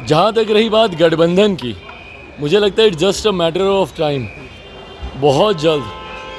जहाँ तक रही बात गठबंधन की, मुझे लगता है it's just a matter of time. बहुत जल्द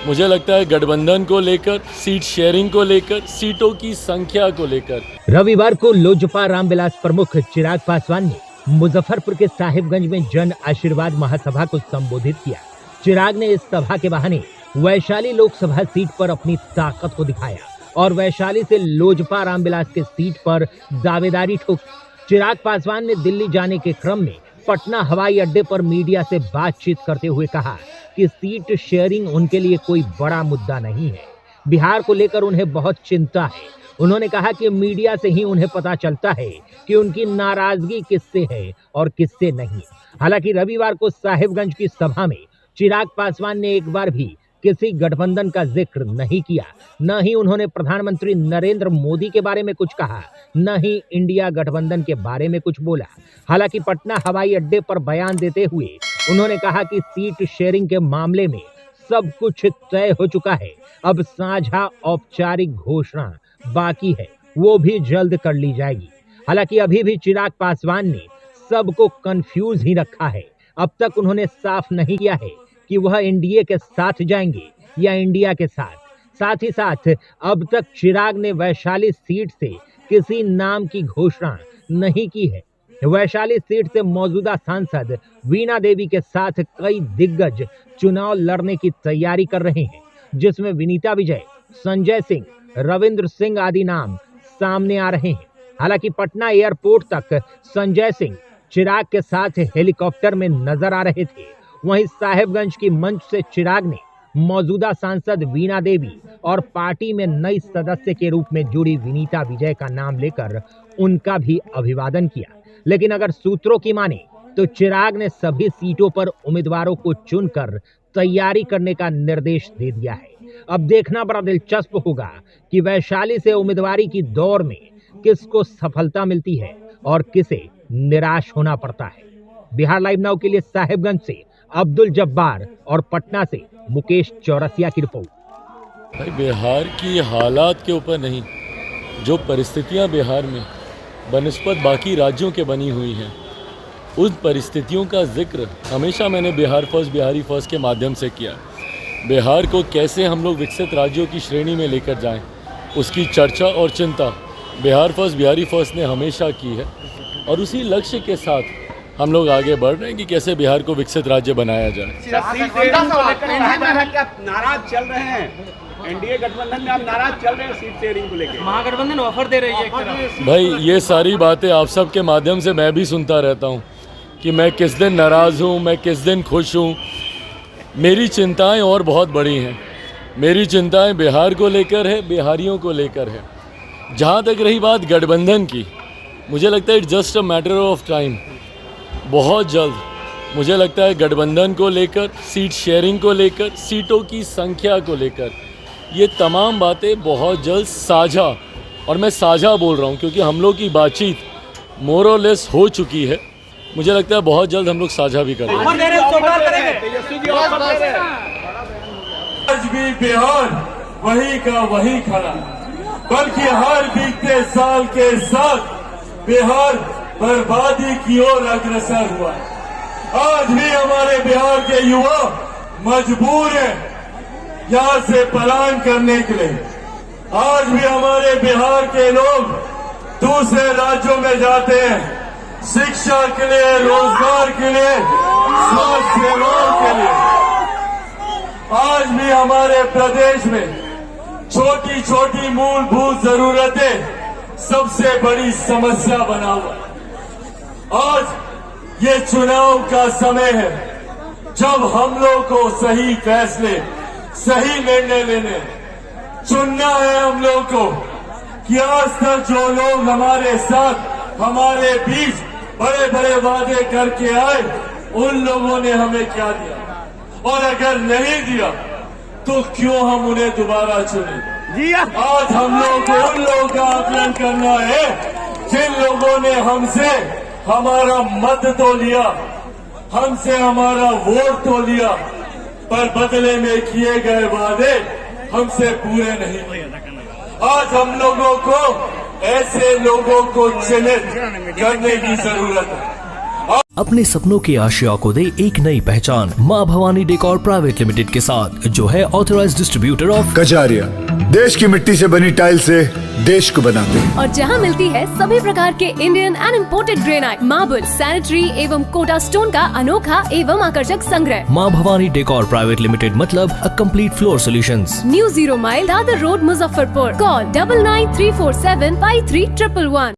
मुझे लगता है गठबंधन को लेकर, सीट शेयरिंग को लेकर, सीटों की संख्या को लेकर। रविवार को लोजपा रामविलास प्रमुख चिराग पासवान ने मुजफ्फरपुर के साहिबगंज में जन आशीर्वाद महासभा को संबोधित किया। चिराग ने इस सभा के बहाने वैशाली लोकसभा सीट पर अपनी ताकत को दिखाया और वैशाली से लोजपा रामविलास के सीट पर दावेदारी ठोकी। चिराग पासवान ने दिल्ली जाने के क्रम में पटना हवाई अड्डे पर मीडिया से बातचीत करते हुए कहा कि सीट शेयरिंग उनके लिए कोई बड़ा मुद्दा नहीं है। बिहार को लेकर उन्हें बहुत चिंता है। उन्होंने कहा कि मीडिया से ही उन्हें पता चलता है कि उनकी नाराजगी किससे है और किससे नहीं। हालांकि रविवार को साहिबगंज की सभा में चिराग पासवान ने एक बार भी किसी गठबंधन का जिक्र नहीं किया, न ही उन्होंने प्रधानमंत्री नरेंद्र मोदी के बारे में कुछ कहा, न ही इंडिया गठबंधन के बारे में कुछ बोला। हालांकि पटना हवाई अड्डे पर बयान देते हुए उन्होंने कहा कि सीट शेयरिंग के मामले में सब कुछ तय हो चुका है, अब साझा औपचारिक घोषणा बाकी है, वो भी जल्द कर ली जाएगी। हालांकि अभी भी चिराग पासवान ने सबको कंफ्यूज ही रखा है। अब तक उन्होंने साफ नहीं किया है कि वह एनडीए के साथ जाएंगे या इंडिया के साथ ही साथ अब तक चिराग ने वैशाली सीट से किसी नाम की घोषणा नहीं की है। वैशाली सीट से मौजूदा सांसद वीणा देवी के साथ कई दिग्गज चुनाव लड़ने की तैयारी कर रहे हैं, जिसमें विनीता विजय, संजय सिंह, रविंद्र सिंह आदि नाम सामने आ रहे हैं। हालांकि पटना एयरपोर्ट तक संजय सिंह चिराग के साथ हेलीकॉप्टर में नजर आ रहे थे। वहीं साहिबगंज की मंच से चिराग ने मौजूदा सांसद वीणा देवी और पार्टी में नई सदस्य के रूप में जुड़ी विनीता विजय का नाम लेकर उनका भी अभिवादन किया। लेकिन अगर सूत्रों की माने तो चिराग ने सभी सीटों पर उम्मीदवारों को चुनकर तैयारी करने का निर्देश दे दिया है। अब देखना बड़ा दिलचस्प होगा कि वैशाली से उम्मीदवारी की दौड़ में किसको सफलता मिलती है और किसे निराश होना पड़ता है। बिहार लाइव नाउ के लिए साहिबगंज से अब्दुल जब्बार और पटना से मुकेश चौरसिया की रिपोर्ट। भाई, बिहार की हालात के ऊपर नहीं, जो परिस्थितियां बिहार में बनिस्बत बाकी राज्यों के बनी हुई हैं, उन परिस्थितियों का जिक्र हमेशा मैंने बिहार फर्स्ट, बिहारी फर्स्ट के माध्यम से किया। बिहार को कैसे हम लोग विकसित राज्यों की श्रेणी में लेकर जाएं, उसकी चर्चा और चिंता बिहार फर्स्ट, बिहारी फर्स्ट ने हमेशा की है और उसी लक्ष्य के साथ हम लोग आगे बढ़ रहे हैं कि कैसे बिहार को विकसित राज्य बनाया जाए। नाराज चल रहे हैं एनडीए गठबंधन में, आप नाराज चल रहे हैं सीट शेयरिंग को लेकर। महागठबंधन ऑफर दे रही है एक तरफ। भाई, ये सारी बातें आप सब के माध्यम से मैं भी सुनता रहता हूँ कि मैं किस दिन नाराज हूँ, मैं किस दिन खुश हूँ। मेरी चिंताएं और बहुत बड़ी हैं। मेरी चिंताएं बिहार को लेकर है, बिहारियों को लेकर है। जहाँ तक रही बात गठबंधन की, मुझे लगता है it's just a matter of time. बहुत जल्द मुझे लगता है गठबंधन को लेकर, सीट शेयरिंग को लेकर, सीटों की संख्या को लेकर, ये तमाम बातें बहुत जल्द साझा, और मैं साझा बोल रहा हूँ क्योंकि हम लोग की बातचीत मोर और लेस हो चुकी है। मुझे लगता है बहुत जल्द हम लोग साझा भी करेंगे। आज भी बिहार वही का वही खड़ा, बल्कि हर बीते साल के साथ बिहार बर्बादी की ओर अग्रसर हुआ। आज भी हमारे बिहार के युवा मजबूर हैं यहाँ से पलायन करने के लिए। आज भी हमारे बिहार के लोग दूसरे राज्यों में जाते हैं, शिक्षा के लिए, रोजगार के लिए, स्वास्थ्य सेवाओं के लिए। आज भी हमारे प्रदेश में छोटी छोटी मूलभूत जरूरतें सबसे बड़ी समस्या बना हुआ। आज ये चुनाव का समय है जब हम लोग को सही फैसले, सही निर्णय लेने, चुनना है हम लोग को कि आज तक जो लोग हमारे साथ, हमारे बीच बड़े बड़े वादे करके आए, उन लोगों ने हमें क्या दिया, और अगर नहीं दिया तो क्यों हम उन्हें दोबारा चुने। आज हम लोग को उन लोगों का आकलन करना है जिन लोगों ने हमसे हमारा मत तो लिया, हमसे हमारा वोट तो लिया, पर बदले में किए गए वादे हमसे पूरे नहीं हुए। आज हम लोगों को ऐसे लोगों को चिन्हित करने की जरूरत है। अपने सपनों की आशिया को दे एक नई पहचान माँ भवानी डेकोर प्राइवेट लिमिटेड के साथ, जो है ऑथराइज्ड डिस्ट्रीब्यूटर ऑफ कजारिया। देश की मिट्टी से बनी टाइल से देश को बनाते हैं। और जहां मिलती है सभी प्रकार के Indian and imported granite, marble, sanitary एवं कोटा स्टोन का अनोखा एवं आकर्षक संग्रह। माँ भवानी डेकोर प्राइवेट लिमिटेड मतलब a complete floor solutions. New 0 mile Dadar road, Muzaffarpur. Call 9934753111।